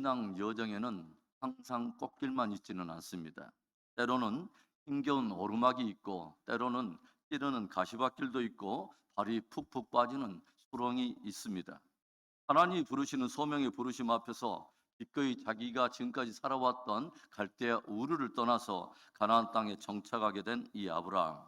신앙 여정에는 항상 꽃길만 있지는 않습니다. 때로는 힘겨운 오르막이 있고 때로는 찌르는 가시밭길도 있고 발이 푹푹 빠지는 수렁이 있습니다. 하나님이 부르시는 소명의 부르심 앞에서 기꺼이 자기가 지금까지 살아왔던 갈대아 우르를 떠나서 가나안 땅에 정착하게 된 이 아브라함.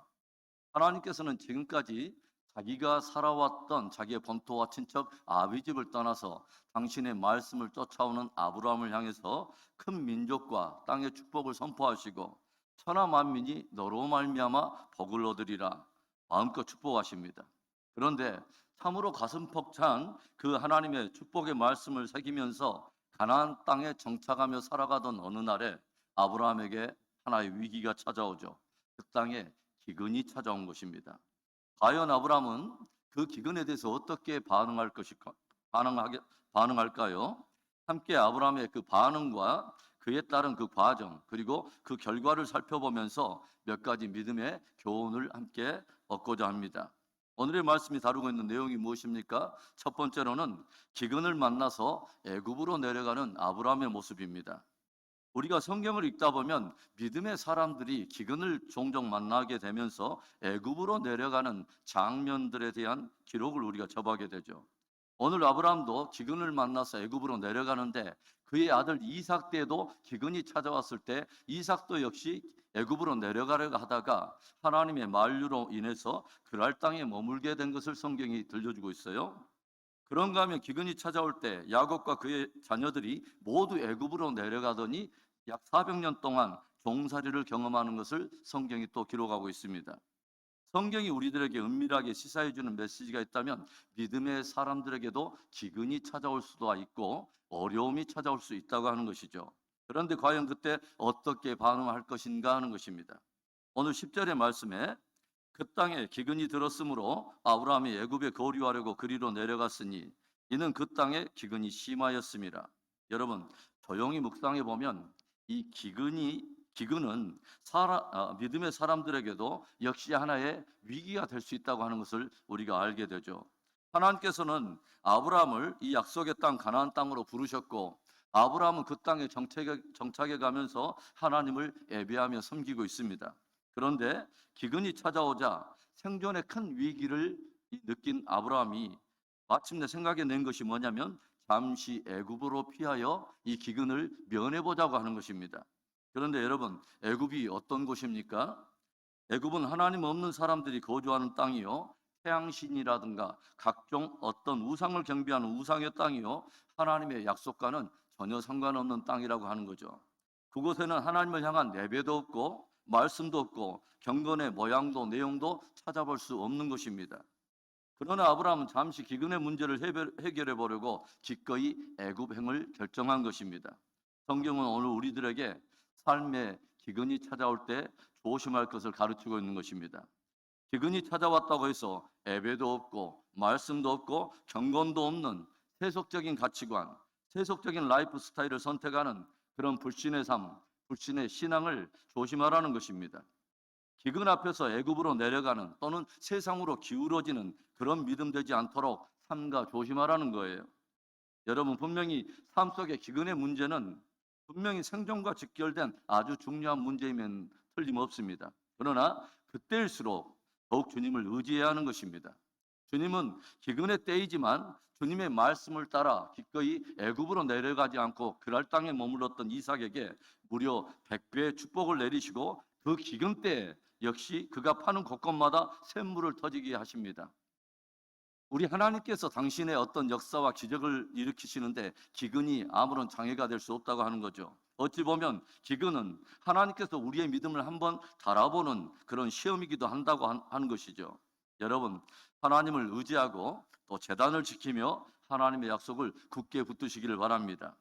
하나님께서는 지금까지 자기가 살아왔던 자기의 본토와 친척 아비집을 떠나서 당신의 말씀을 쫓아오는 아브라함을 향해서 큰 민족과 땅의 축복을 선포하시고 천하 만민이 너로 말미암아 복을 얻으리라 마음껏 축복하십니다. 그런데 참으로 가슴 벅찬 그 하나님의 축복의 말씀을 새기면서 가나안 땅에 정착하며 살아가던 어느 날에 아브라함에게 하나의 위기가 찾아오죠. 그 땅에 기근이 찾아온 것입니다. 과연 아브라함은 그 기근에 대해서 어떻게 반응할까요? 함께 아브라함의 그 반응과 그에 따른 그 과정 그리고 그 결과를 살펴보면서 몇 가지 믿음의 교훈을 함께 얻고자 합니다. 오늘의 말씀이 다루고 있는 내용이 무엇입니까? 첫 번째로는 기근을 만나서 애굽으로 내려가는 아브라함의 모습입니다. 우리가 성경을 읽다 보면 믿음의 사람들이 기근을 종종 만나게 되면서 애굽으로 내려가는 장면들에 대한 기록을 우리가 접하게 되죠. 오늘 아브라함도 기근을 만나서 애굽으로 내려가는데 그의 아들 이삭 때도 기근이 찾아왔을 때 이삭도 역시 애굽으로 내려가려고 하다가 하나님의 만류로 인해서 그랄 땅에 머물게 된 것을 성경이 들려주고 있어요. 그런가 하면 기근이 찾아올 때 야곱과 그의 자녀들이 모두 애굽으로 내려가더니 약 400년 동안 종살이를 경험하는 것을 성경이 또 기록하고 있습니다. 성경이 우리들에게 은밀하게 시사해 주는 메시지가 있다면 믿음의 사람들에게도 기근이 찾아올 수도 있고 어려움이 찾아올 수 있다고 하는 것이죠. 그런데 과연 그때 어떻게 반응할 것인가 하는 것입니다. 오늘 10절의 말씀에 그 땅에 기근이 들었으므로 아브라함이 애굽에 거류하려고 그리로 내려갔으니 이는 그 땅에 기근이 심하였습니다. 여러분 조용히 묵상해 보면 이 기근은 믿음의 사람들에게도 역시 하나의 위기가 될 수 있다고 하는 것을 우리가 알게 되죠. 하나님께서는 아브라함을 이 약속의 땅 가나안 땅으로 부르셨고 아브라함은 그 땅에 정착해 가면서 하나님을 예배하며 섬기고 있습니다. 그런데 기근이 찾아오자 생존의 큰 위기를 느낀 아브라함이 마침내 생각해낸 것이 뭐냐면 잠시 애굽으로 피하여 이 기근을 면해보자고 하는 것입니다. 그런데 여러분, 애굽이 어떤 곳입니까? 애굽은 하나님 없는 사람들이 거주하는 땅이요, 태양신이라든가 각종 어떤 우상을 경배하는 우상의 땅이요, 하나님의 약속과는 전혀 상관없는 땅이라고 하는 거죠. 그곳에는 하나님을 향한 예배도 없고 말씀도 없고 경건의 모양도 내용도 찾아볼 수 없는 것입니다. 그러나 아브라함은 잠시 기근의 문제를 해결해 보려고 기꺼이 애굽행을 결정한 것입니다. 성경은 오늘 우리들에게 삶의 기근이 찾아올 때 조심할 것을 가르치고 있는 것입니다. 기근이 찾아왔다고 해서 예배도 없고 말씀도 없고 경건도 없는 세속적인 가치관, 세속적인 라이프 스타일을 선택하는 그런 불신의 삶, 불신의 신앙을 조심하라는 것입니다. 기근 앞에서 애굽으로 내려가는 또는 세상으로 기울어지는 그런 믿음 되지 않도록 삼가 조심하라는 거예요. 여러분 분명히 삶 속의 기근의 문제는 분명히 생존과 직결된 아주 중요한 문제이면 틀림없습니다. 그러나 그때일수록 더욱 주님을 의지해야 하는 것입니다. 주님은 기근의 때이지만 주님의 말씀을 따라 기꺼이 애굽으로 내려가지 않고 그랄 땅에 머물렀던 이삭에게 무려 100배의 축복을 내리시고 그 기근 때에 역시 그가 파는 곳곳마다 샘물을 터지게 하십니다. 우리 하나님께서 당신의 어떤 역사와 기적을 일으키시는데 기근이 아무런 장애가 될 수 없다고 하는 거죠. 어찌 보면 기근은 하나님께서 우리의 믿음을 한번 달아보는 그런 시험이기도 한다고 하는 것이죠. 여러분, 하나님을 의지하고 또 제단을 지키며 하나님의 약속을 굳게 붙드시기를 바랍니다.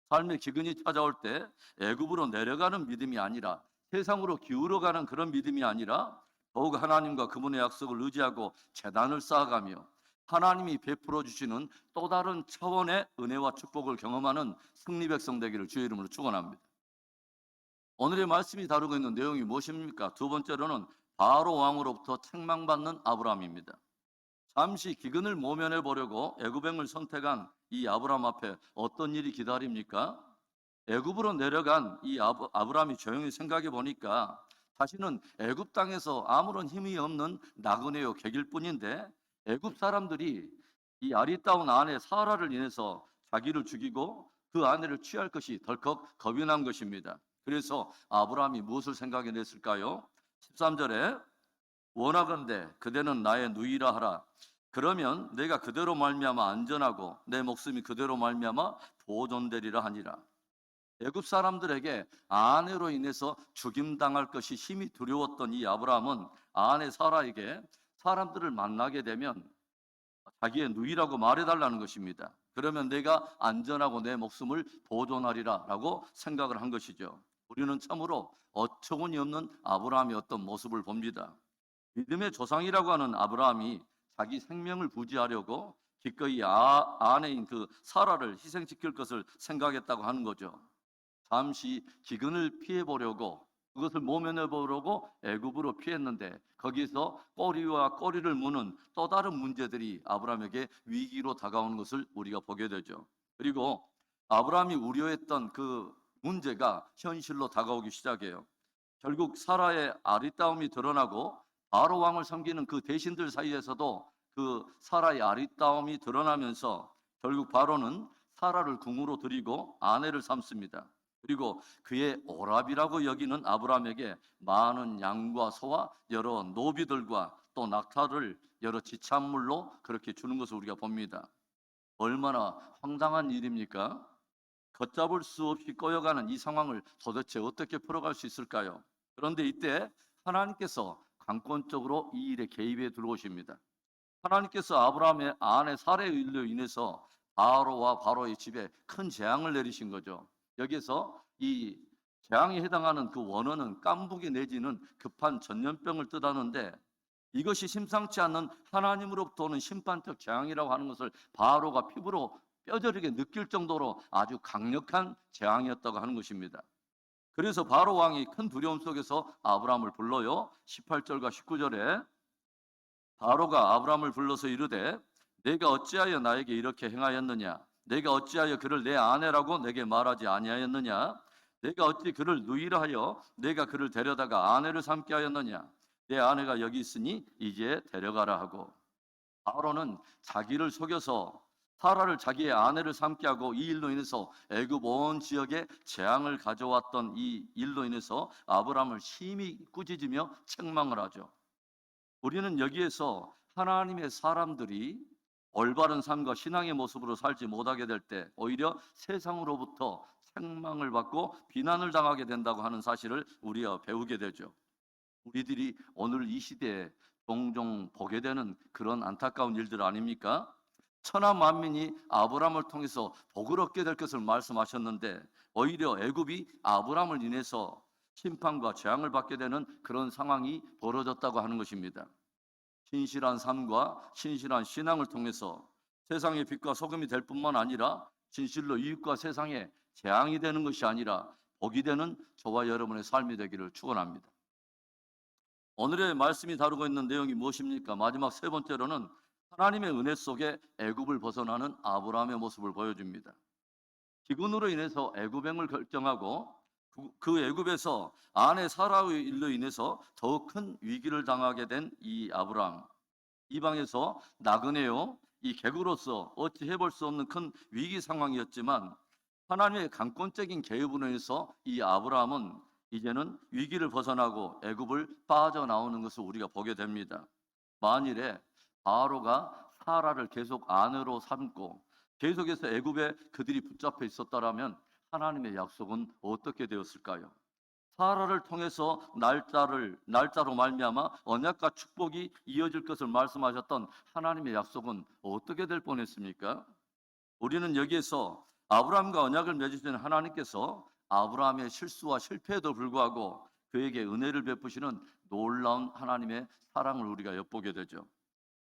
삶의 기근이 찾아올 때 애굽으로 내려가는 믿음이 아니라 세상으로 기울어가는 그런 믿음이 아니라 더욱 하나님과 그분의 약속을 의지하고 제단을 쌓아가며 하나님이 베풀어 주시는 또 다른 차원의 은혜와 축복을 경험하는 승리 백성 되기를 주의 이름으로 축원합니다. 오늘의 말씀이 다루고 있는 내용이 무엇입니까? 두 번째로는 바로 왕으로부터 책망받는 아브라함입니다. 잠시 기근을 모면해 보려고 애굽행을 선택한 이 아브라함 앞에 어떤 일이 기다립니까? 애굽으로 내려간 이 아브라함이 조용히 생각해 보니까 자신은 애굽 땅에서 아무런 힘이 없는 나그네요 객일 뿐인데 애굽 사람들이 이 아리따운 아내 사라를 인해서 자기를 죽이고 그 아내를 취할 것이 덜컥 겁이 난 것입니다. 그래서 아브라함이 무엇을 생각해냈을까요? 13절에 원하건대 그대는 나의 누이라 하라. 그러면 내가 그대로 말미암아 안전하고 내 목숨이 그대로 말미암아 보존되리라 하니라. 애굽 사람들에게 아내로 인해서 죽임당할 것이 심히 두려웠던 이 아브라함은 아내 사라에게 사람들을 만나게 되면 자기의 누이라고 말해달라는 것입니다. 그러면 내가 안전하고 내 목숨을 보존하리라 라고 생각을 한 것이죠. 우리는 참으로 어처구니 없는 아브라함의 어떤 모습을 봅니다. 믿음의 조상이라고 하는 아브라함이 자기 생명을 부지하려고 기꺼이 아내인 그 사라를 희생시킬 것을 생각했다고 하는 거죠. 잠시 기근을 피해 보려고 그것을 모면해 보려고 애굽으로 피했는데 거기서 꼬리와 꼬리를 무는 또 다른 문제들이 아브라함에게 위기로 다가오는 것을 우리가 보게 되죠. 그리고 아브라함이 우려했던 그 문제가 현실로 다가오기 시작해요. 결국 사라의 아리따움이 드러나고 바로 왕을 섬기는 그 대신들 사이에서도 그 사라의 아리따움이 드러나면서 결국 바로는 사라를 궁으로 들이고 아내를 삼습니다. 그리고 그의 오랍이라고 여기는 아브라함에게 많은 양과 소와 여러 노비들과 또 낙타를 여러 지참물로 그렇게 주는 것을 우리가 봅니다. 얼마나 황당한 일입니까? 걷잡을 수 없이 꼬여가는 이 상황을 도대체 어떻게 풀어갈 수 있을까요? 그런데 이때 하나님께서 강권적으로 이 일에 개입해 들어오십니다. 하나님께서 아브라함의 아내 사레의 일로 인해서 바로와 바로의 집에 큰 재앙을 내리신 거죠. 여기서 이 재앙에 해당하는 그 원어는 깐부기 내지는 급한 전염병을 뜻하는데 이것이 심상치 않는 하나님으로부터 오는 심판적 재앙이라고 하는 것을 바로가 피부로 뼈저리게 느낄 정도로 아주 강력한 재앙이었다고 하는 것입니다. 그래서 바로 왕이 큰 두려움 속에서 아브라함을 불러요. 18절과 19절에 바로가 아브라함을 불러서 이르되 내가 어찌하여 나에게 이렇게 행하였느냐? 내가 어찌하여 그를 내 아내라고 내게 말하지 아니하였느냐? 내가 어찌 그를 누이라 하여 내가 그를 데려다가 아내를 삼게 하였느냐? 내 아내가 여기 있으니 이제 데려가라 하고 바로는 자기를 속여서 사라를 자기의 아내를 삼게 하고 이 일로 인해서 애굽 온 지역에 재앙을 가져왔던 이 일로 인해서 아브라함을 심히 꾸짖으며 책망을 하죠. 우리는 여기에서 하나님의 사람들이 올바른 삶과 신앙의 모습으로 살지 못하게 될 때 오히려 세상으로부터 책망을 받고 비난을 당하게 된다고 하는 사실을 우리가 배우게 되죠. 우리들이 오늘 이 시대에 종종 보게 되는 그런 안타까운 일들 아닙니까? 천하 만민이 아브라함을 통해서 복을 얻게 될 것을 말씀하셨는데 오히려 애굽이 아브라함을 인해서 심판과 재앙을 받게 되는 그런 상황이 벌어졌다고 하는 것입니다. 신실한 삶과 신실한 신앙을 통해서 세상의 빛과 소금이 될 뿐만 아니라 진실로 이웃과 세상에 재앙이 되는 것이 아니라 복이 되는 저와 여러분의 삶이 되기를 축원합니다. 오늘의 말씀이 다루고 있는 내용이 무엇입니까? 마지막 세 번째로는 하나님의 은혜 속에 애굽을 벗어나는 아브라함의 모습을 보여줍니다. 기근으로 인해서 애굽행을 결정하고 그 애굽에서 아내 사라의 일로 인해서 더욱 큰 위기를 당하게 된 이 아브라함. 이방에서 나그네요 이 객으로서 어찌 해볼 수 없는 큰 위기 상황이었지만 하나님의 강권적인 개입으로 인해서 이 아브라함은 이제는 위기를 벗어나고 애굽을 빠져나오는 것을 우리가 보게 됩니다. 만일에 바로가 사라를 계속 아내로 삼고 계속해서 애굽에 그들이 붙잡혀 있었다라면 하나님의 약속은 어떻게 되었을까요? 사라를 통해서 날짜로 말미암아 언약과 축복이 이어질 것을 말씀하셨던 하나님의 약속은 어떻게 될 뻔했습니까? 우리는 여기에서 아브라함과 언약을 맺으신 하나님께서 아브라함의 실수와 실패에도 불구하고 그에게 은혜를 베푸시는 놀라운 하나님의 사랑을 우리가 엿보게 되죠.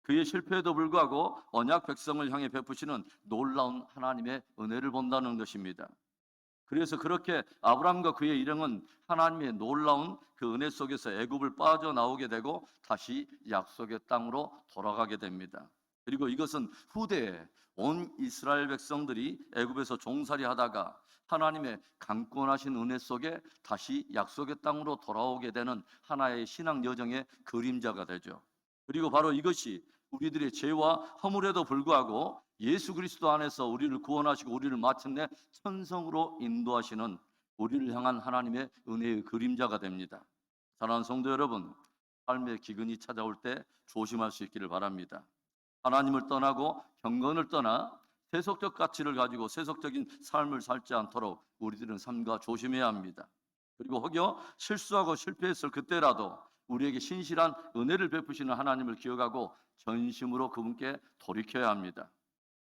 그의 실패에도 불구하고 언약 백성을 향해 베푸시는 놀라운 하나님의 은혜를 본다는 것입니다. 그래서 그렇게 아브라함과 그의 일행은 하나님의 놀라운 그 은혜 속에서 애굽을 빠져나오게 되고 다시 약속의 땅으로 돌아가게 됩니다. 그리고 이것은 후대에 온 이스라엘 백성들이 애굽에서 종살이 하다가 하나님의 강권하신 은혜 속에 다시 약속의 땅으로 돌아오게 되는 하나의 신앙 여정의 그림자가 되죠. 그리고 바로 이것이 우리들의 죄와 허물에도 불구하고 예수 그리스도 안에서 우리를 구원하시고 우리를 마침내 천성으로 인도하시는 우리를 향한 하나님의 은혜의 그림자가 됩니다. 사랑하는 성도 여러분, 삶의 기근이 찾아올 때 조심할 수 있기를 바랍니다. 하나님을 떠나고 경건을 떠나 세속적 가치를 가지고 세속적인 삶을 살지 않도록 우리들은 삼가 조심해야 합니다. 그리고 혹여 실수하고 실패했을 그때라도 우리에게 신실한 은혜를 베푸시는 하나님을 기억하고 전심으로 그분께 돌이켜야 합니다.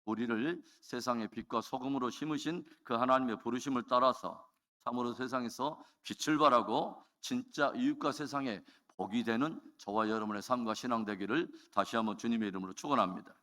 우리를 세상의 빛과 소금으로 심으신 그 하나님의 부르심을 따라서 참으로 세상에서 빛을 발하고 진짜 이웃과 세상에 복이 되는 저와 여러분의 삶과 신앙 되기를 다시 한번 주님의 이름으로 축원합니다.